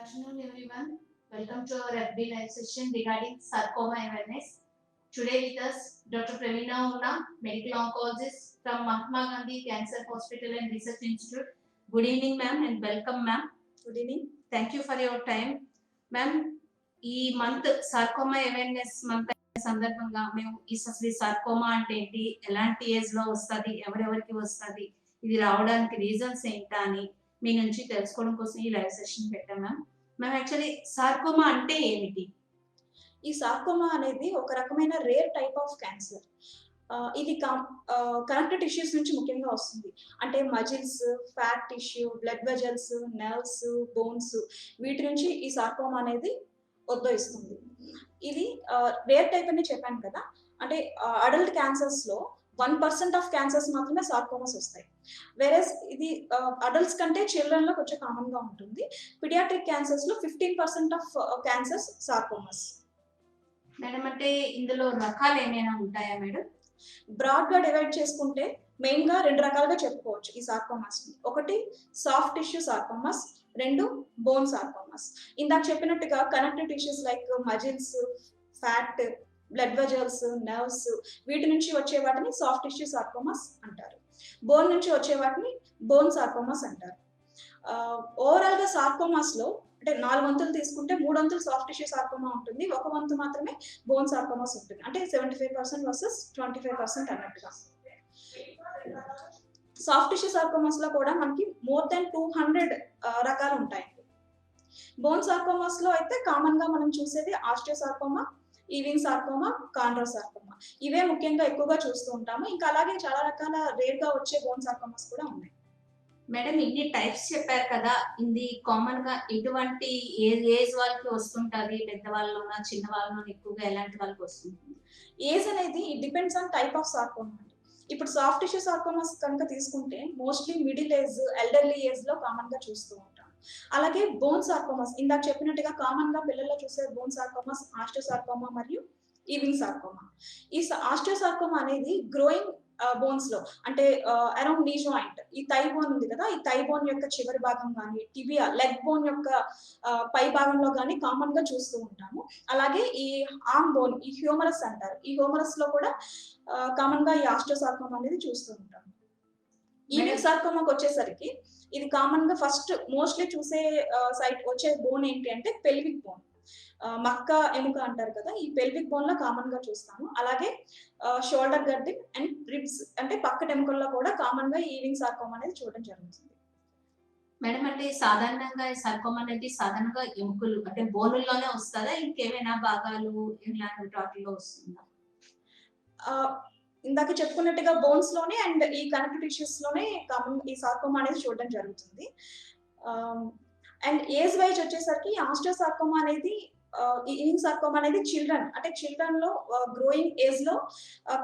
Afternoon, everyone. Welcome to our FB live session regarding sarcoma awareness. Today with us, Dr. Praveena Una, medical oncologist from Mahatma Gandhi Cancer Hospital and Research Institute. Good evening, ma'am, and welcome, ma'am. Good evening. Thank you for your time, ma'am. ఈ month sarcoma awareness month సందర్భంగా మేము అసలు sarcoma అంటే ఏంటి, ఎలాంటి age లో వస్తుంది, ఎవరెవరికి వస్తుంది, ఇది రావడానికి రీజన్స్ ఏంటా అని మీ నుంచి తెలుసుకోవడం కోసం ఈ లైవ్ సెషన్ పెట్టాం మ్యామ్. మ్యామ్ యాక్చువల్లీ సార్కోమా అంటే ఏమిటి? ఈ సార్కోమా అనేది ఒక రకమైన రేర్ టైప్ ఆఫ్ క్యాన్సర్. ఇది కనెక్టివ్ టిష్యూస్ నుంచి ముఖ్యంగా వస్తుంది. అంటే muscles, fat tissue, blood vessels, nerves, bones వీటి నుంచి ఈ సార్కోమా అనేది ఉద్భవిస్తుంది. ఇది రేర్ టైప్ అని చెప్పాను కదా. అంటే అడల్ట్ క్యాన్సర్స్ లో 1% ఆఫ్ క్యాన్సర్స్ మాత్రమే సార్కోమాస్ వస్తాయి. వేరేస్ ఇది అడల్ట్స్ కంటే చిల్డ్రన్ లో కొంచెం కామన్ గా ఉంటుంది. పిడియాట్రిక్ క్యాన్సర్స్ లో 15% ఆఫ్ క్యాన్సర్స్ సార్కోమాస్. మేడం అంటే ఇందులో రకాలు ఏమైనా ఉంటాయా మేడం? బ్రాడ్ గా డివైడ్ చేసుకుంటే మెయిన్ గా 2 రకాలుగా చెప్పుకోవచ్చు ఈ సార్కోమాస్ ని. ఒకటి soft tissue sarcomas, 2 bone sarcomas. ఇందాక చెప్పినట్టుగా connective tissues like muscles, fat, blood vessels, nerves వీటి నుంచి వచ్చే వాటిని సాఫ్ట్ టిష్యూ సార్కోమాస్ అంటారు. బోన్ నుంచి వచ్చే వాటిని బోన్ సార్కోమాస్ అంటారు. ఓవరాల్ గా సార్కోమాస్ లో అంటే 4 వంతులు తీసుకుంటే 3 వంతులు సాఫ్ట్ టిష్యూ సార్కోమా ఉంటుంది, 1 వంతు మాత్రమే బోన్ సార్కోమాస్ ఉంటుంది. అంటే 75% వర్సెస్ 25% అన్నట్టుగా. సాఫ్ట్ టిష్యూ సార్కోమాస్ లో కూడా మనకి మోర్ దెన్ 200 రకాలు ఉంటాయండి. బోన్ సార్కోమాస్ లో అయితే కామన్ గా మనం చూసేది ఆస్టియోసార్కోమా, ఈవింగ్ సార్కోమా, కాండ్రోసార్కోమా. ఇవే ముఖ్యంగా ఎక్కువగా చూస్తూ ఉంటాము. ఇంకా అలాగే చాలా రకాల రేర్ గా వచ్చే బోన్ సార్కోమాస్ కూడా ఉన్నాయి. మేడం ఇన్ని టైప్స్ చెప్పారు కదా, ఇది కామన్ గా ఎటువంటి ఏజ్ వాళ్ళకి వస్తుంటది, పెద్దవాళ్ళలోనా చిన్న వాళ్ళలో ఎక్కువగా ఎలాంటి వాళ్ళకి వస్తుంటుంది? ఏజ్ అనేది depends on type of sarcoma. ఇప్పుడు సాఫ్ట్ టిష్యూ సార్కోమాస్ కనుక తీసుకుంటే mostly middle age, elderly age లో కామన్ గా చూస్తూ ఉంటాం. అలాగే బోన్ సార్కోమాస్ ఇందాక చెప్పినట్టుగా కామన్ గా పిల్లల్లో చూసే బోన్ సార్కోమాస్ ఆస్టియోసార్కోమా మరియు ఈవింగ్ సార్కోమా. ఈ ఆస్టియోసార్కోమా అనేది గ్రోయింగ్ బోన్స్ లో అంటే అరౌండ్ నీ జాయింట్, ఈ థై బోన్ ఉంది కదా, ఈ థై బోన్ యొక్క చివరి భాగం కానీ, టిబియా లెగ్ బోన్ యొక్క పై భాగంలో కానీ కామన్ గా చూస్తూ ఉంటాము. అలాగే ఈ ఆర్మ్ బోన్, ఈ హ్యూమరస్ అంటారు, ఈ హ్యూమరస్ లో కూడా కామన్ గా ఈ ఆస్టియోసార్కోమా అనేది చూస్తూ ఉంటాము. ఈవింగ్ సార్కోమాకి వచ్చేసరికి ఇది కామన్ గా ఫస్ట్ మోస్ట్లీ చూసే సైట్ వచ్చే బోన్ ఏంటి అంటే పెల్విక్ బోన్, మక్క ఎముక అంటారు కదా, ఈ పెల్విక్ బోన్ లో కామన్ గా చూస్తాము. అలాగే షోల్డర్ గడ్డింగ్ అండ్ రిబ్స్ అంటే పక్క ఎముకల్లో కూడా కామన్ గా ఈవింగ్ సార్కోమా అనేది చూడడం జరుగుతుంది. మేడం అంటే సాధారణంగా ఈ సార్కోమా అనేది సాధారణంగా ఎముకలు అంటే బోనుల్లోనే వస్తుందా, ఇంకేమైనా భాగాలు ఇలాంటి వాటిలో వస్తుందా? ఇందాక చెప్పుకున్నట్టుగా బోన్స్ లోనే అండ్ ఈ కనెక్టివ్ టిష్యూస్ లోనే కామన్ ఈ సార్కోమా అనేది చూడడం జరుగుతుంది. అండ్ ఏజ్ వైజ్ వచ్చేసరికి ఆస్టియోసార్కోమా అనేది ఈవింగ్ సార్కోమా అనేది చిల్డ్రన్ లో గ్రోయింగ్ ఏజ్ లో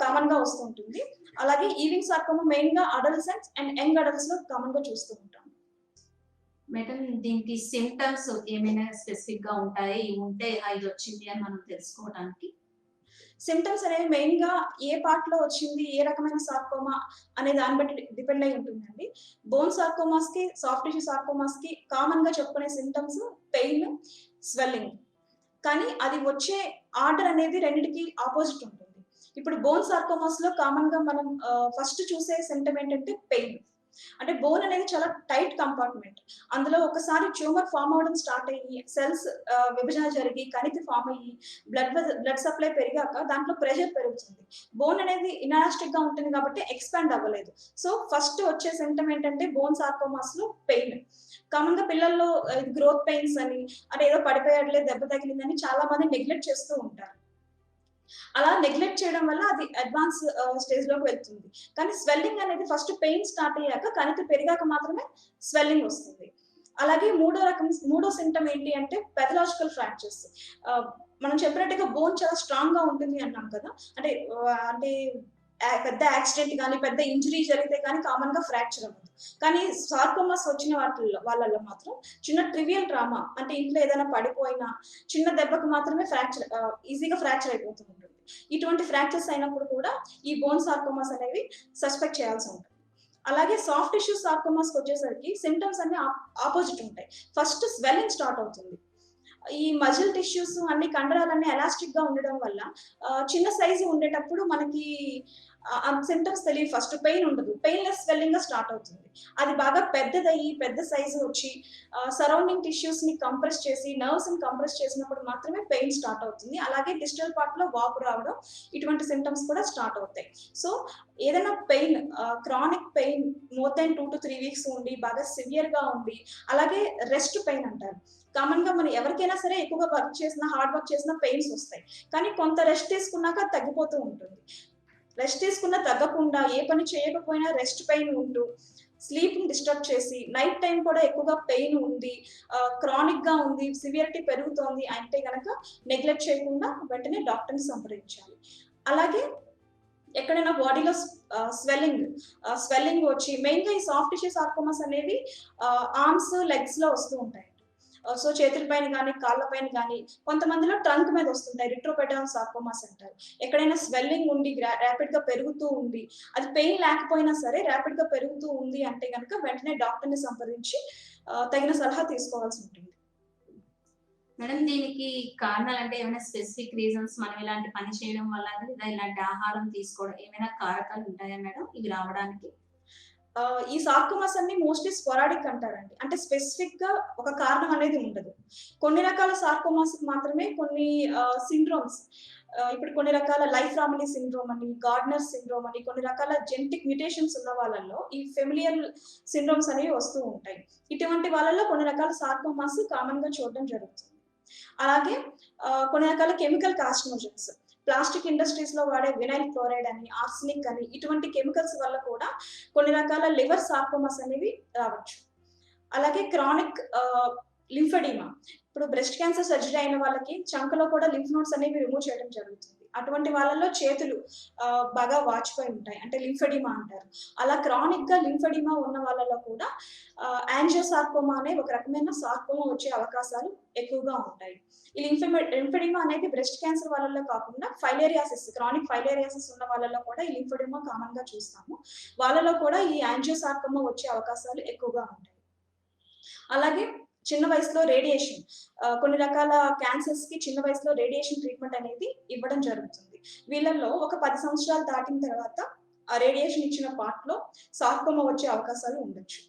కామన్ గా వస్తుంటుంది. అలాగే ఈవింగ్ సార్కోమా మెయిన్ గా అడల్ట్స్ అండ్ యంగ్ అడల్ట్స్ లో కామన్ గా చూస్తూ ఉంటాం. మేడం దీనికి సిమ్టమ్స్ ఏమైనా స్పెసిఫిక్ గా ఉంటాయి, ఉంటే ఇది వచ్చింది అని మనం తెలుసుకోవడానికి? సిమ్టమ్స్ అనేవి మెయిన్ గా ఏ పార్ట్ లో వచ్చింది, ఏ రకమైన సార్కోమా అనే దాన్ని బట్టి డిపెండ్ అయి ఉంటుందండి. బోన్ సార్కోమాస్ కి, సాఫ్ట్ టిష్యూ సార్కోమాస్ కి కామన్ గా చెప్పుకునే సిమ్టమ్స్ పెయిన్, స్వెల్లింగ్. కానీ అది వచ్చే ఆర్డర్ అనేది రెండిటికి ఆపోజిట్ ఉంటుంది. ఇప్పుడు బోన్ సార్కోమాస్ లో కామన్ గా మనం ఫస్ట్ చూసే సిమ్టమ్ ఏంటంటే పెయిన్. అంటే బోన్ అనేది చాలా టైట్ కంపార్ట్మెంట్. అందులో ఒకసారి ట్యూమర్ ఫామ్ అవడం స్టార్ట్ అయ్యి సెల్స్ విభజన జరిగి కణితి ఫామ్ అయ్యి బ్లడ్ సప్లై పెరిగాక దాంట్లో ప్రెషర్ పెరుగుతుంది. బోన్ అనేది ఇనాలాస్టిక్ గా ఉంటుంది కాబట్టి ఎక్స్పాండ్ అవ్వలేదు. సో ఫస్ట్ వచ్చే సిమ్టమ్ ఏంటంటే బోన్ సార్కోమాస్ లో పెయిన్. కామన్ గా పిల్లల్లో గ్రోత్ పెయిన్స్ అని, అంటే ఏదో పడిపోయాడులే, దెబ్బ తగిలిందని చాలా మంది నెగ్లెక్ట్ చేస్తూ ఉంటారు. అలా నెగ్లెక్ట్ చేయడం వల్ల అది అడ్వాన్స్ స్టేజ్ లోకి వెళ్తుంది. కానీ స్వెల్లింగ్ అనేది ఫస్ట్ పెయిన్ స్టార్ట్ అయ్యాక కణితి పెరిగాక మాత్రమే స్వెల్లింగ్ వస్తుంది. అలాగే మూడో సింటమ్ ఏంటి అంటే పెథలాజికల్ ఫ్రాక్చర్స్. మనం చెప్పినట్టుగా బోన్ చాలా స్ట్రాంగ్ గా ఉంటుంది అన్నాం కదా, అంటే పెద్ద యాక్సిడెంట్ కానీ పెద్ద ఇంజరీ జరిగితే కానీ కామన్ గా ఫ్రాక్చర్ అవ్వదు. కానీ సార్కోమాస్ వచ్చిన వాళ్ళలో మాత్రం చిన్న ట్రివియల్ ట్రామా, అంటే ఇంట్లో ఏదైనా పడిపోయినా చిన్న దెబ్బకు మాత్రమే ఈజీగా ఫ్రాక్చర్ అయిపోతూ ఉంటుంది. ఇటువంటి ఫ్రాక్చర్స్ అయినప్పుడు కూడా ఈ బోన్ సార్కోమాస్ అనేవి సస్పెక్ట్ చేయాల్సి ఉంటుంది. అలాగే సాఫ్ట్ టిష్యూ సార్కోమాస్కి వచ్చేసరికి సిమ్టమ్స్ అన్ని ఆపోజిట్ ఉంటాయి. ఫస్ట్ స్వెల్లింగ్ స్టార్ట్ అవుతుంది. ఈ మజిల్ టిష్యూస్ అన్ని కండరాలన్నీ ఎలాస్టిక్ గా ఉండడం వల్ల చిన్న సైజు ఉండేటప్పుడు మనకి సిమ్టమ్స్ తెలియదు. ఫస్ట్ పెయిన్ ఉండదు, పెయిన్లెస్ స్వెల్లింగ్ గా స్టార్ట్ అవుతుంది. అది బాగా పెద్దదయ్యి పెద్ద సైజు వచ్చి సరౌండింగ్ టిష్యూస్ ని కంప్రెస్ చేసి నర్వ్స్ ని కంప్రెస్ చేసినప్పుడు మాత్రమే పెయిన్ స్టార్ట్ అవుతుంది. అలాగే డిస్టల్ పార్ట్ లో వాపు రావడం, ఇటువంటి సిమ్టమ్స్ కూడా స్టార్ట్ అవుతాయి. సో ఏదైనా pain, chronic pain more than 2 to 3 weeks ఉండి బాగా సివియర్ గా ఉండి, అలాగే రెస్ట్ పెయిన్ అంటారు. కామన్ గా మనం ఎవరికైనా సరే ఎక్కువగా వర్క్ చేసినా, హార్డ్ వర్క్ చేసినా పెయిన్స్ వస్తాయి. కానీ కొంత రెస్ట్ తీసుకున్నాక తగ్గిపోతూ ఉంటుంది. రెస్ట్ తీసుకున్నా తగ్గకుండా ఏ పని చేయకపోయినా రెస్ట్ పెయిన్ ఉంటూ స్లీప్ ని డిస్టర్బ్ చేసి నైట్ టైం కూడా ఎక్కువగా పెయిన్ ఉంది, క్రానిక్ గా ఉంది, సివియరిటీ పెరుగుతోంది అంటే గనక నెగ్లెక్ట్ చేయకుండా వెంటనే డాక్టర్ ని సంప్రదించాలి. అలాగే ఎక్కడైనా బాడీలో స్వెల్లింగ్ వచ్చి మెయిన్ గా ఈ సాఫ్ట్ టిష్యూ సార్కోమాస్ అనేవి ఆర్మ్స్, లెగ్స్ లో వస్తూ ఉంటాయి. సో చేతుల పైన కానీ, కాళ్ళ పైన కానీ, కొంతమందిలో ట్రంక్ మీద వస్తుంటాయి. రిట్రోపెటాన్ సార్కోమాస్ అంటారు. ఎక్కడైనా స్వెల్లింగ్ ఉండి ర్యాపిడ్ గా పెరుగుతూ ఉంది, అది పెయిన్ లేకపోయినా సరే ర్యాపిడ్ గా పెరుగుతూ ఉంది అంటే గనక వెంటనే డాక్టర్ ని సంప్రదించి తగిన సలహా తీసుకోవాల్సి ఉంటుంది. మేడం దీనికి కారణాలు అంటే ఏమైనా స్పెసిఫిక్ రీజన్స్ మనం ఇలాంటి పని చేయడం వల్ల లేదా ఇలాంటి ఆహారం తీసుకోవడం ఏమైనా కారకాలు ఉంటాయా మేడం ఇవి రావడానికి? ఈ సార్కోమాస్ అన్ని మోస్ట్‌లీ స్పోరాడిక్ అంటారండి. అంటే స్పెసిఫిక్ గా ఒక కారణం అనేది ఉండదు. కొన్ని రకాల సార్కోమాస్‌కి మాత్రమే కొన్ని సిండ్రోమ్స్, ఇప్పుడు కొన్ని రకాల లైఫ్-రామిలీ సిండ్రోమ్ అని, గార్డ్నర్ సిండ్రోమ్ అని, కొన్ని రకాల జెనెటిక్ మ్యుటేషన్స్ ఉన్న వాళ్ళలో ఈ ఫెమిలియల్ సిండ్రోమ్స్ అనేవి వస్తూ ఉంటాయి. ఇటువంటి వాళ్ళలో కొన్ని రకాల సార్కోమాస్ కామన్‌గా చూడడం జరుగుతుంది. అలాగే కొన్ని రకాల కెమికల్ కార్సినోజన్స్, ప్లాస్టిక్ ఇండస్ట్రీస్ లో వాడే వినైల్ క్లోరైడ్ అని, ఆర్సెనిక్ అని, ఇటువంటి కెమికల్స్ వల్ల కూడా కొన్ని రకాల లివర్ సార్కోమాస్ అనేవి రావచ్చు. అలాగే క్రానిక్ లింఫెడిమా, ఇప్పుడు బ్రెస్ట్ క్యాన్సర్ సర్జరీ అయిన వాళ్ళకి చంకలో కూడా లింఫ్ నోడ్స్ అనేవి రిమూవ్ చేయడం జరుగుతుంది. అటువంటి వాళ్ళలో చేతులు బాగా వాచిపోయి ఉంటాయి, అంటే లింఫెడిమా అంటారు. అలా క్రానిక్ గా లింఫెడిమా ఉన్న వాళ్ళలో కూడా యాంజియోసార్కోమా అనే ఒక రకమైన సార్కోమా వచ్చే అవకాశాలు ఎక్కువగా ఉంటాయి. ఈ లింఫెడిమా అనేది బ్రెస్ట్ క్యాన్సర్ వాళ్ళలో కాకుండా ఫైలేరియాసిస్, క్రానిక్ ఫైలేరియాసిస్ ఉన్న వాళ్ళలో కూడా ఈ లింఫెడిమా కామన్ గా చూస్తాము. వాళ్ళలో కూడా ఈ యాంజియోసార్కోమా వచ్చే అవకాశాలు ఎక్కువగా ఉంటాయి. అలాగే చిన్న వయసులో రేడియేషన్, కొన్ని రకాల క్యాన్సర్స్ కి చిన్న వయసులో రేడియేషన్ ట్రీట్మెంట్ అనేది ఇవ్వడం జరుగుతుంది. వీళ్ళల్లో ఒక 10 సంవత్సరాలు దాటిన తర్వాత ఆ రేడియేషన్ ఇచ్చిన పార్ట్ లో సార్కోమా వచ్చే అవకాశాలు ఉండొచ్చు.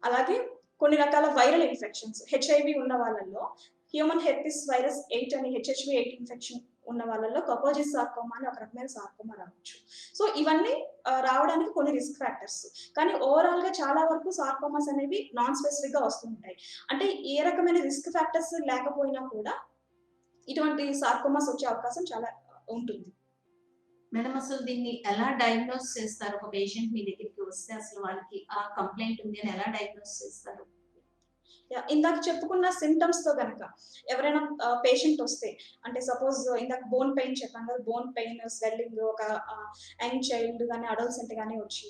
అలాగే కొన్ని రకాల వైరల్ ఇన్ఫెక్షన్స్, హెచ్ఐవి ఉన్న వాళ్ళల్లో హ్యూమన్ హెర్పిస్ వైరస్ 8 అని, హెచ్హెచ్వి 8 ఇన్ఫెక్షన్ ఉన్న వాళ్ళలో కపోజిస్ సార్కోమా అని ఒక రకమైన సార్కోమా రావచ్చు. సో ఇవన్నీ రావడానికి కొన్ని రిస్క్ ఫ్యాక్టర్స్. కానీ ఓవరాల్ గా చాలా వరకు సార్కోమాస్ అనేవి నాన్ స్పెసిఫిక్ గా వస్తూ ఉంటాయి. అంటే ఏ రకమైన రిస్క్ ఫ్యాక్టర్స్ లేకపోయినా కూడా ఇటువంటి సార్కోమాస్ వచ్చే అవకాశం చాలా ఉంటుంది. మేడం అసలు దీన్ని ఎలా డయాగ్నోస్ చేస్తారు? ఒక పేషెంట్ మీ దగ్గరికి వస్తే అసలు వాళ్ళకి ఆ కంప్లైంట్ ఉంది అని ఎలా డయాగ్నోస్ చేస్తారు? ఇందాక చెప్పుకున్న సింప్టమ్స్ తో గనక ఎవరైనా పేషెంట్ వస్తే, అంటే సపోజ్ ఇందాక బోన్ పెయిన్ చెప్పాను కదా, బోన్ పెయిన్, స్వెల్లింగ్, ఒక యంగ్ చైల్డ్ గానీ అడల్ట్సెంట్ గానీ వచ్చి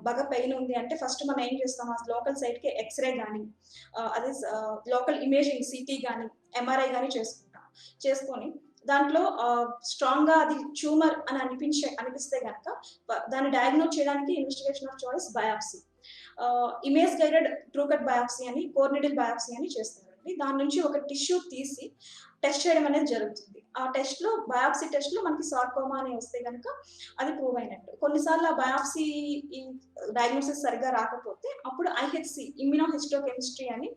బాగా పెయిన్ ఉంది అంటే ఫస్ట్ మనం ఏం చేస్తాం, ఆ లోకల్ సైట్ కి ఎక్స్‌రే గానీ, అదే లోకల్ ఇమేజింగ్ సిటీ గానీ, ఎంఆర్ఐ గానీ చేసుకొని దాంట్లో స్ట్రాంగ్ గా అది ట్యూమర్ అని అనిపిస్తే గనక దాన్ని డయాగ్నోస్ చేయడానికి investigation of choice biopsy, image guided true cut biopsy అని, కోర్ నీడిల్ బయాప్సీ అని చేస్తారండి. దాని నుంచి ఒక టిష్యూ తీసి టెస్ట్ చేయడం అనేది జరుగుతుంది. ఆ టెస్ట్ లో, బయాప్సీ టెస్ట్ లో మనకి సార్కోమా అని వస్తే గనక అది ప్రూవ్ అయినట్టు. కొన్నిసార్లు ఆ బయాప్సీ డయాగ్నోసిస్ సరిగ్గా రాకపోతే అప్పుడు ఐహెచ్సి, ఇమ్యునోహిస్టోకెమిస్ట్రీ అని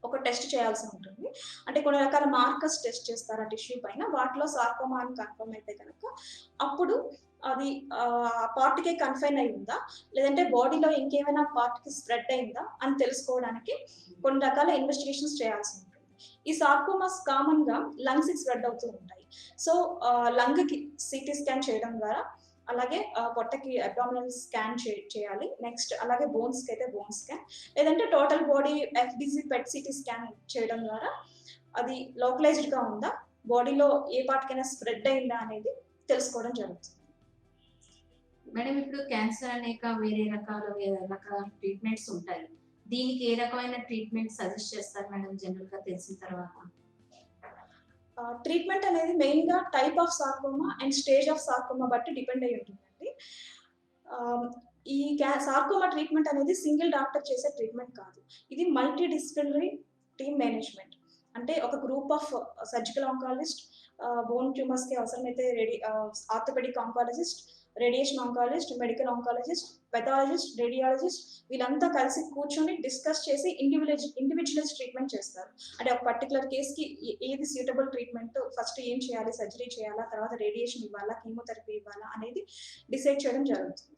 ఒక టెస్ట్ చేయాల్సి ఉంటుంది. అంటే కొన్ని రకాల మార్కర్స్ టెస్ట్ చేస్తారు ఆ టిష్యూ పైన. వాటిలో సార్కోమా అని కన్ఫర్మ్ అయితే గనక అప్పుడు అది పార్ట్ కే కన్ఫైన్ అయి ఉందా, లేదంటే బాడీలో ఇంకేమైనా పార్ట్ కి స్ప్రెడ్ అయిందా అని తెలుసుకోవడానికి కొన్ని రకాల ఇన్వెస్టిగేషన్స్ చేయాల్సి ఉంటుంది. ఈ సార్కోమాస్ కామన్ గా లంగ్స్ కి స్ప్రెడ్ అవుతూ ఉంటాయి. సో లంగ్ కి సిటీ స్కాన్ చేయడం ద్వారా, అలాగే పొట్టకి అబ్డామినల్ స్కాన్ చేయాలి. నెక్స్ట్ అలాగే బోన్స్ కి అయితే బోన్ స్కాన్, లేదంటే total body FDC PET CT scan చేయడం ద్వారా అది లోకలైజ్డ్ గా ఉందా, బాడీలో ఏ పార్ట్ కైనా స్ప్రెడ్ అయిందా అనేది తెలుసుకోవడం జరుగుతుంది. మేడం ఇప్పుడు క్యాన్సర్ అనేక వేరే రకాల ట్రీట్మెంట్స్ ఉంటాయి. దీనికి ఏ రకమైన ట్రీట్మెంట్ సజెస్ట్ చేస్తారు మేడం జనరల్ గా తెలిసిన తర్వాత? ట్రీట్మెంట్ అనేది మెయిన్ గా type of sarcoma and stage of sarcoma బట్టి డిపెండ్ అయి ఉంటుందండి. ఈ సార్కోమా ట్రీట్మెంట్ అనేది సింగిల్ డాక్టర్ చేసే ట్రీట్మెంట్ కాదు. ఇది మల్టీ డిసిప్లినరీ టీమ్ మేనేజ్మెంట్. అంటే ఒక group of surgical oncologist, bone ట్యూమర్స్‌కి అవసరమైతే orthopedic oncologist, radiation oncologist, medical oncologist, pathologist, radiologist వీళ్ళంతా కలిసి కూర్చొని డిస్కస్ చేసి ఇండివిడ్యువలైజ్డ్ ట్రీట్మెంట్ చేస్తారు. అంటే ఒక పర్టిక్యులర్ కేస్‌కి ఏది సూటబుల్ ట్రీట్మెంట్, ఫస్ట్ ఏం చేయాలి, సర్జరీ చేయాలా, తర్వాత రేడియేషన్ ఇవ్వాలా, కీమోథెరపీ ఇవ్వాలా అనేది డిసైడ్ చేయడం జరుగుతుంది.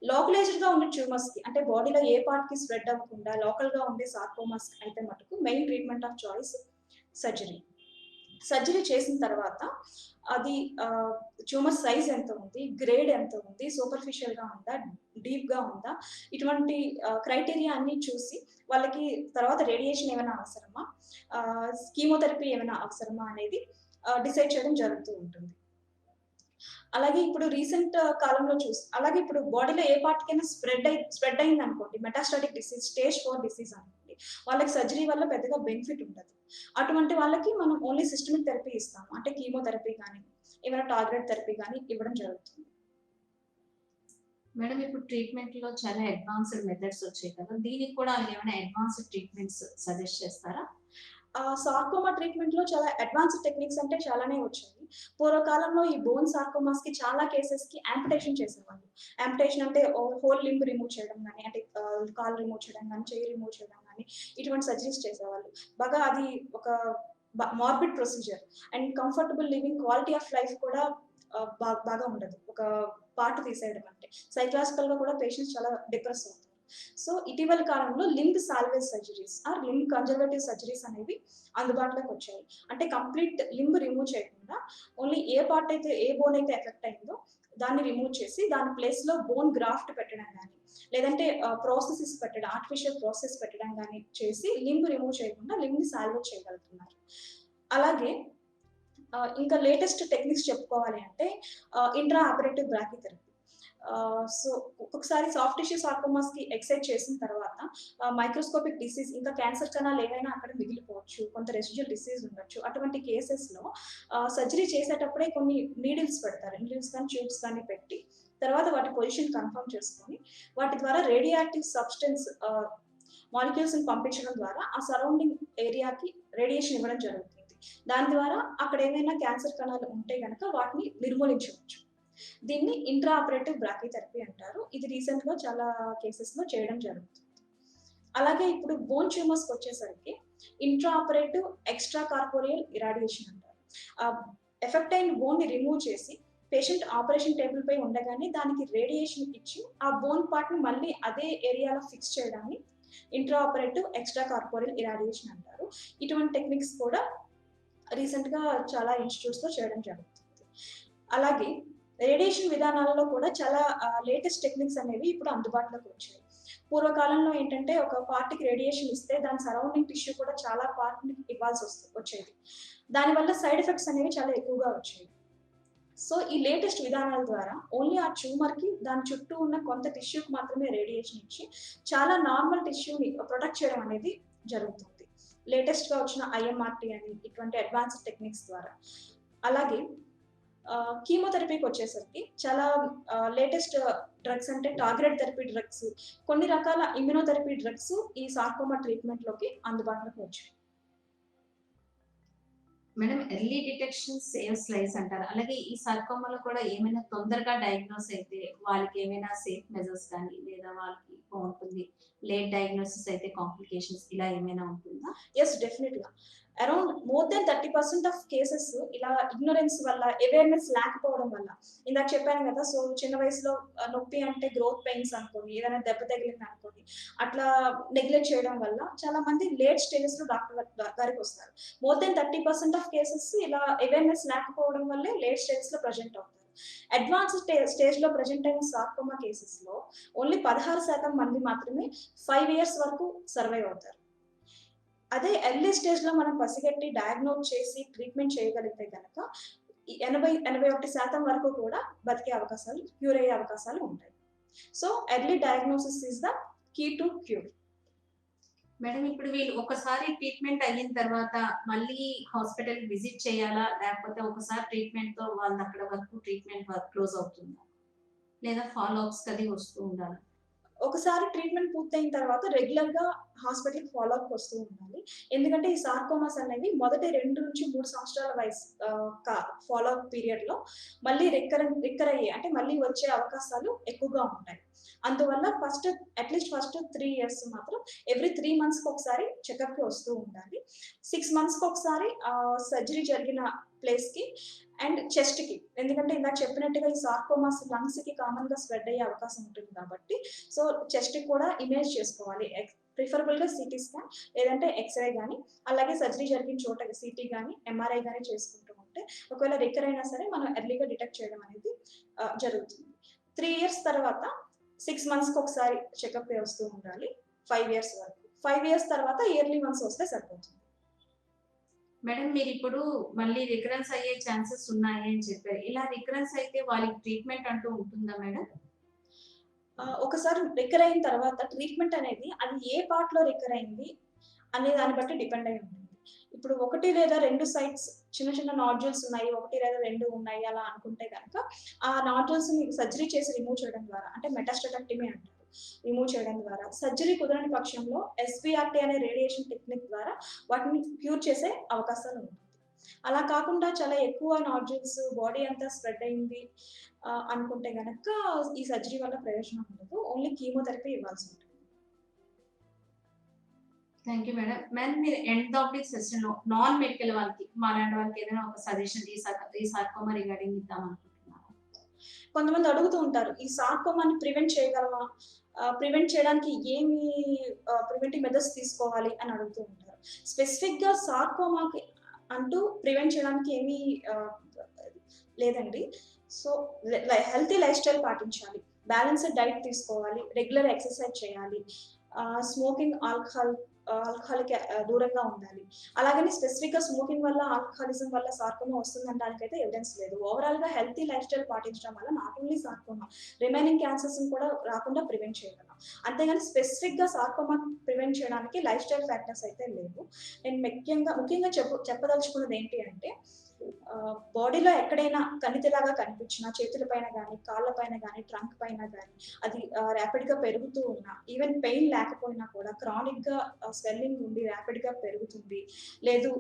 లోకలైజ్డ్‌గా ఉండే ట్యూమర్స్‌కి అంటే బాడీలో ఏ పార్ట్‌కి స్ప్రెడ్ అవ్వకుండా లోకల్‌గా ఉండే సార్కోమాస్ అయితే మటుకు main treatment of choice surgery. Surgery చేసిన తర్వాత అది ట్యూమర్ సైజ్ ఎంత ఉంది, గ్రేడ్ ఎంత ఉంది, సూపర్ఫిషియల్‌గా ఉందా, డీప్‌గా ఉందా, ఇటువంటి క్రైటీరియా అన్నీ చూసి వాళ్ళకి తర్వాత రేడియేషన్ ఏమైనా అవసరమా, కీమోథెరపీ ఏమైనా అవసరమా అనేది డిసైడ్ చేయడం జరుగుతూ ఉంటుంది. అలాగే ఇప్పుడు రీసెంట్ కాలంలో అలాగే ఇప్పుడు బాడీలో ఏ పార్ట్‌కైనా స్ప్రెడ్ అయిందనుకోండి, మెటాస్టాటిక్ డిసీజ్, స్టేజ్ 4 డిసీజ్ అనుకోండి. వాళ్ళకి సర్జరీ వల్ల పెద్దగా బెనిఫిట్ ఉండదు. అటువంటి వాళ్ళకి మనం ఓన్లీ సిస్టమిక్ థెరపీ ఇస్తాము. అంటే కీమోథెరపీ గానీ, ఏమైనా టార్గెటెడ్ థెరపీ గానీ ఇవ్వడం జరుగుతుంది. మేడం ఇప్పుడు ట్రీట్మెంట్‌లో చాలా అడ్వాన్స్‌డ్ మెథడ్స్ వచ్చాయి కదా! దీనికి కూడా ఏమైనా అడ్వాన్స్‌డ్ ట్రీట్మెంట్స్ సజెస్ట్ చేస్తారా? సార్కోమా ట్రీట్మెంట్‌లో చాలా అడ్వాన్స్డ్ టెక్నిక్స్ అంటే చాలానే వచ్చాయి. పూర్వకాలంలో ఈ బోన్ సార్కోమాస్‌కి చాలా కేసెస్‌కి యాంపుటేషన్ చేసేవాళ్ళు. యాంపుటేషన్ అంటే హోల్ లింబ్ రిమూవ్ చేయడం గాని, అంటే కాలు రిమూవ్ చేయడం గాని, చెయ్యి రిమూవ్ చేయడం గాని ఇటువంటి సర్జరీస్ చేసేవాళ్ళు. బాగా అది ఒక morbid procedure and comfortable living quality of life కూడా బాగా ఉండదు. ఒక పార్ట్ తీసేయడం అంటే. సైకలాజికల్‌గా కూడా పేషెంట్స్ చాలా డిప్రెస్ అవుతారు. సో, ఇటీవల కాలంలో limb salvage surgeries or limb conservative surgeries అనేవి అందుబాటులోకి వచ్చాయి. అంటే కంప్లీట్ లింబ్ రిమూవ్ చేయకుండా ఓన్లీ ఏ బోన్ అయితే ఎఫెక్ట్ అయిందో దాన్ని రిమూవ్ చేసి దాని ప్లేస్‌లో బోన్ గ్రాఫ్ట్ పెట్టడం గాని, లేదంటే ఆర్టిఫిషియల్ ప్రాసెస్ పెట్టడం గాని చేసి లింబ్ రిమూవ్ చేయకుండా లింబ్‌ని సాల్వేజ్ చేయగలుగుతున్నారు. అలాగే ఇంకా లేటెస్ట్ టెక్నిక్స్ చెప్పుకోవాలి అంటే ఇంట్రా ఆపరేటివ్ బ్రాకీథెరపీ. సో, ఒక్కొక్కసారి సాఫ్ట్ టిష్యూ సార్కోమాస్‌కి ఎక్సైజ్ చేసిన తర్వాత మైక్రోస్కోపిక్ డిసీజ్ ఇంకా క్యాన్సర్ కణాలు ఏవైనా అక్కడ మిగిలిపోవచ్చు. కొంత రెసిడ్యూయల్ డిసీజ్ ఉండొచ్చు. అటువంటి కేసెస్‌లో సర్జరీ చేసేటప్పుడే కొన్ని నీడిల్స్ పెడతారు. నీడిల్స్ కానీ, ట్యూబ్స్ కానీ పెట్టి తర్వాత వాటి పొజిషన్ కన్ఫర్మ్ చేసుకొని వాటి ద్వారా రేడియో యాక్టివ్ సబ్స్టెన్స్ మాలిక్యూల్స్‌ని పంపించడం ద్వారా ఆ సరౌండింగ్ ఏరియాకి రేడియేషన్ ఇవ్వడం జరుగుతుంది. దాని ద్వారా అక్కడ ఏమైనా క్యాన్సర్ కణాలు ఉంటే గనక వాటిని నిర్మూలించవచ్చు. దీన్ని ఇంట్రా ఆపరేటివ్ బ్రాకీథెరపీ అంటారు. ఇది రీసెంట్‌గా చాలా కేసెస్‌లో చేయడం జరుగుతుంది. అలాగే ఇప్పుడు బోన్ ట్యూమర్స్‌కి వచ్చేసరికి intra operative extra corporeal irradiation అంటారు. ఎఫెక్ట్ అయిన బోన్‌ని రిమూవ్ చేసి పేషెంట్ ఆపరేషన్ టేబుల్ పై ఉండగానే దానికి రేడియేషన్ ఇచ్చి ఆ బోన్ పార్ట్‌ని మళ్ళీ అదే ఏరియాలో ఫిక్స్ చేయడాన్ని intra operative extra corporeal irradiation అంటారు. ఇటువంటి టెక్నిక్స్ కూడా రీసెంట్‌గా చాలా ఇన్‌స్టిట్యూట్స్‌లో చేయడం జరుగుతుంది. అలాగే రేడియేషన్ విధానాలలో కూడా చాలా లేటెస్ట్ టెక్నిక్స్ అనేవి ఇప్పుడు అందుబాటులోకి వచ్చాయి. పూర్వకాలంలో ఏంటంటే ఒక పార్ట్‌కి రేడియేషన్ ఇస్తే దాని సరౌండింగ్ టిష్యూ కూడా చాలా పార్ట్‌ని వచ్చేది. దానివల్ల సైడ్ ఎఫెక్ట్స్ అనేవి చాలా ఎక్కువగా వచ్చాయి. సో, ఈ లేటెస్ట్ విధానాల ద్వారా ఓన్లీ ఆ ట్యూమర్‌కి దాని చుట్టూ ఉన్న కొంత టిష్యూకి మాత్రమే రేడియేషన్ ఇచ్చి చాలా నార్మల్ టిష్యూని ప్రొటెక్ట్ చేయడం అనేది జరుగుతుంది. లేటెస్ట్‌గా వచ్చిన ఐఎంఆర్‌టీ అని ఇటువంటి అడ్వాన్స్డ్ టెక్నిక్స్ ద్వారా. అలాగే కీమోథెరపీకి వచ్చేసరికి చాలా లేటెస్ట్ డ్రగ్స్ అంటే టార్గెటెడ్ థెరపీ డ్రగ్స్, కొన్ని రకాల ఇమ్యునోథెరపీ డ్రగ్స్ ఈ సార్కోమా ట్రీట్మెంట్‌లోకి అందుబాటులోకి వచ్చాయి. Madam early detection saves lives అంటారు. అలాగే ఈ సార్కోమాలో కూడా ఏమైనా తొందరగా డయాగ్నోస్ అయితే వాళ్ళకి ఏమైనా సేఫ్ మెజర్స్ కానీ లేదా వాళ్ళకి బావుంటుంది. లేట్ డయాగ్నోసిస్ అయితే కాంప్లికేషన్స్ ఇలా ఏమైనా ఉంటుందా? యెస్, డెఫినెట్‌గా. Around more than 30% of cases ఇలా ఇగ్నోరెన్స్ వల్ల, అవేర్‌నెస్ లేకపోవడం వల్ల. ఇందాక చెప్పాను గదా! సో, చిన్న వయసులో నొప్పి అంటే గ్రోత్ పెయిన్స్ అనుకోని, ఏదైనా దెబ్బ తగిలిందనుకోని, అట్లా నెగ్లెక్ట్ చేయడం వల్ల చాలా మంది లేట్ స్టేజెస్‌లో డాక్టర్ గారికొస్తారు. మోర్ దెన్ 30% ఆఫ్ కేసెస్ ఇలా అవేర్‌నెస్ లేకపోవడం వల్లే లేట్ స్టేజెస్‌లో ప్రెజెంట్ అవుతారు. అడ్వాన్స్డ్ స్టేజ్‌లో ప్రెజెంట్ అయిన సార్కోమా కేసెస్‌లో ఓన్లీ 16% మంది మాత్రమే 5 ఇయర్స్ వరకు సర్వైవ్ అవుతారు. అదే ఎర్లీ స్టేజ్‌లో మనం పసిగట్టి డయాగ్నోజ్ చేసి ట్రీట్మెంట్ చేయగలిగితే గనక 81% వరకు కూడా క్యూర్ అయ్యే అవకాశాలు ఉంటాయి. So, early diagnosis is the key to cure. Madam ఇప్పుడు వీళ్ళు ఒకసారి ట్రీట్మెంట్ అయిన తర్వాత మళ్ళీ హాస్పిటల్ విజిట్ చేయాలా? లేకపోతే ఒకసారి ట్రీట్మెంట్‌తో వాళ్ళది అక్కడ వరకు ట్రీట్మెంట్ వర్క్ క్లోజ్ అవుతుందా? లేదా ఫాలో అప్స్ అది వస్తూ ఉండాలా? ఒకసారి ట్రీట్మెంట్ పూర్తయిన తర్వాత రెగ్యులర్‌గా హాస్పిటల్‌కి ఫాలో అప్‌కి వస్తూ ఉండాలి. ఎందుకంటే ఈ సార్కోమాస్ అనేవి మొదటి 2-3 సంవత్సరాల వయసు ఫాలో అప్ పీరియడ్‌లో మళ్ళీ రిక్కర్ అయ్యే అంటే మళ్ళీ వచ్చే అవకాశాలు ఎక్కువగా ఉంటాయి. అందువల్ల ఫస్ట్ 3 ఇయర్స్ మాత్రం ఎవ్రీ 3 మంత్స్‌కి ఒకసారి చెకప్‌కి వస్తూ ఉండాలి. 6 మంత్స్‌కి ఒకసారి సర్జరీ జరిగిన ప్లేస్‌కి అండ్ చెస్ట్‌కి. ఎందుకంటే ఇందాక చెప్పినట్టుగా ఈ సార్కోమాస్ లంగ్స్‌కి కామన్‌గా స్ప్రెడ్ అయ్యే అవకాశం ఉంటుంది కాబట్టి సో, చెస్ట్‌కి కూడా ఇమేజ్ చేసుకోవాలి. ప్రిఫరబుల్‌గా సీటీ స్కాన్ లేదంటే ఎక్స్‌రే గాని, అలాగే సర్జరీ జరిగిన చోట సీటీ గాని, ఎంఆర్ఐ గాని చేసుకుంటూ ఉంటే, ఒకవేళ రికర్ అయినా సరే మనం ఎర్లీగా డిటెక్ట్ చేయడం అనేది జరుగుతుంది. 3 ఇయర్స్ తర్వాత 6 మంత్స్‌కి ఒకసారి చెకప్‌కి వస్తూ ఉండాలి. 5 ఇయర్స్ వరకు. 5 ఇయర్స్ తర్వాత ఇయర్లీ వన్స్ వస్తే సరిపోతుంది. మేడం మీరిప్పుడు మళ్ళీ రికరెన్స్ అయ్యే ఛాన్సెస్ ఉన్నాయి అని చెప్పారు. ఇలా రికరెన్స్ అయితే వాళ్ళకి ట్రీట్మెంట్ అంటూ ఉంటుందా మేడం? ఒకసారి రికర్ అయిన తర్వాత ట్రీట్మెంట్ అనేది అది ఏ పార్ట్‌లో రికర్ అయింది అనే దాన్ని బట్టి డిపెండ్ అయి ఉంటుంది. ఇప్పుడు 1 లేదా 2 సైట్స్ చిన్న చిన్న నాడ్యూల్స్ ఉన్నాయి. 1 లేదా 2 ఉన్నాయి అలా అనుకుంటే గనక ఆ నాడ్యూల్స్‌ని సర్జరీ చేసి రిమూవ్ చేయడం ద్వారా అంటే మెటాస్టెటెక్టమీ అంటారు. రిమూవ్ చేయడం ద్వారా సర్జరీ కుదరని పక్షంలో ఎస్బీఆర్‌టీ అనే రేడియేషన్ టెక్నిక్ ద్వారా వాటిని క్యూర్ చేసే అవకాశాలు ఉంటుంది. అలా కాకుండా చాలా ఎక్కువ నాడ్యూల్స్ బాడీ అంతా స్ప్రెడ్ అయింది అనుకుంటే గనక ఈ సర్జరీ వల్ల ప్రయోజనం ఉండదు. ఓన్లీ కీమోథెరపీ ఇవ్వాల్సి ఉంటుంది. Thank you madam. మేడం మీరు ఎండ్ ఆఫ్ ది సెషన్‌లో నాన్ మెడికల్ వాళ్ళకి మాలాంటి వాళ్ళకి ఏదైనా ఒక సజెషన్ ఈ సార్కోమా రిగార్డింగ్ ఇద్దామనుకుంటున్నారా? కొంతమంది అడుగుతూ ఉంటారు. ఈ సార్కోమాని ప్రివెంట్ చేయగలమా? ప్రివెంట్ చేయడానికి ఏమి ప్రివెంటివ్ మెథడ్స్ తీసుకోవాలి అని అడుగుతూ ఉంటారు. స్పెసిఫిక్‌గా సార్కోమాకి అంటూ ప్రివెంట్ చేయడానికి ఏమీ ఆహ్, లేదండి. సో, హెల్తీ లైఫ్ స్టైల్ పాటించాలి. బ్యాలెన్స్‌డ్ డైట్ తీసుకోవాలి. రెగ్యులర్ ఎక్సర్‌సైజ్ చేయాలి. స్మోకింగ్, ఆల్కహాల్‌కి దూరంగా ఉండాలి. అలాగని స్పెసిఫిక్‌గా స్మోకింగ్ వల్ల, ఆల్కహాలిజం వల్ల సార్కోమా వస్తుందనడానికైతే ఎవిడెన్స్ లేదు. ఓవరాల్‌గా హెల్తీ లైఫ్ స్టైల్ పాటించడం వల్ల నాట్ ఓన్లీ సార్కోమా, రిమైనింగ్ క్యాన్సర్స్‌ని కూడా రాకుండా ప్రివెంట్ చేయగలం. అంతేగాని స్పెసిఫిక్‌గా సార్కోమా ప్రివెంట్ చేయడానికి లైఫ్ స్టైల్ ఫ్యాక్టర్స్ అయితే లేవు. నేను ముఖ్యంగా చెప్పదలుచుకున్నది ఏంటి అంటే బాడీలో ఎక్కడైనా కణితిలాగా కనిపించినా చేతుల పైన గానీ, కాళ్ళ పైన గానీ, ట్రంక్ పైన గానీ అది ర్యాపిడ్‌గా పెరుగుతూ ఉన్నా, ఈవెన్ పెయిన్ లేకపోయినా కూడా క్రానిక్‌గా స్వెల్లింగ్ ఉండి ర్యాపిడ్‌గా పెరుగుతుంది. లేదు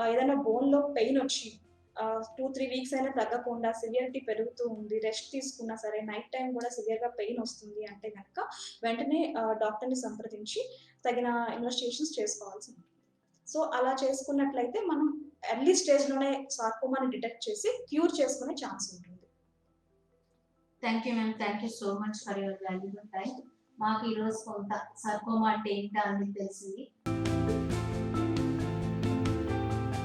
ఏదైనా బోన్‌లో పెయిన్ వచ్చి 2, 3 వీక్స్ అయినా తగ్గకుండా సివియారిటీ పెరుగుతూ ఉంది. రెస్ట్ తీసుకున్నా సరే నైట్ టైమ్ గూడా సివియర్‌గా పెయిన్ వస్తుంది అంటే గనక వెంటనే డాక్టర్‌ని సంప్రదించి తగిన ఇన్వెస్టిగేషన్స్ చేసుకోవాల్సి ఉంటుంది. సో, అలా చేసుకున్నట్లయితే మనం ఎర్లీ స్టేజ్‌లోనే సార్కోమాని డిటెక్ట్ చేసి క్యూర్ చేసుకునే ఛాన్స్ ఉంటుంది. Thank you ma'am. Thank you so much for your valuable time. మాకు ఈరోజు కొంత సార్కోమా అంటే ఏంటా అని తెలిసింది.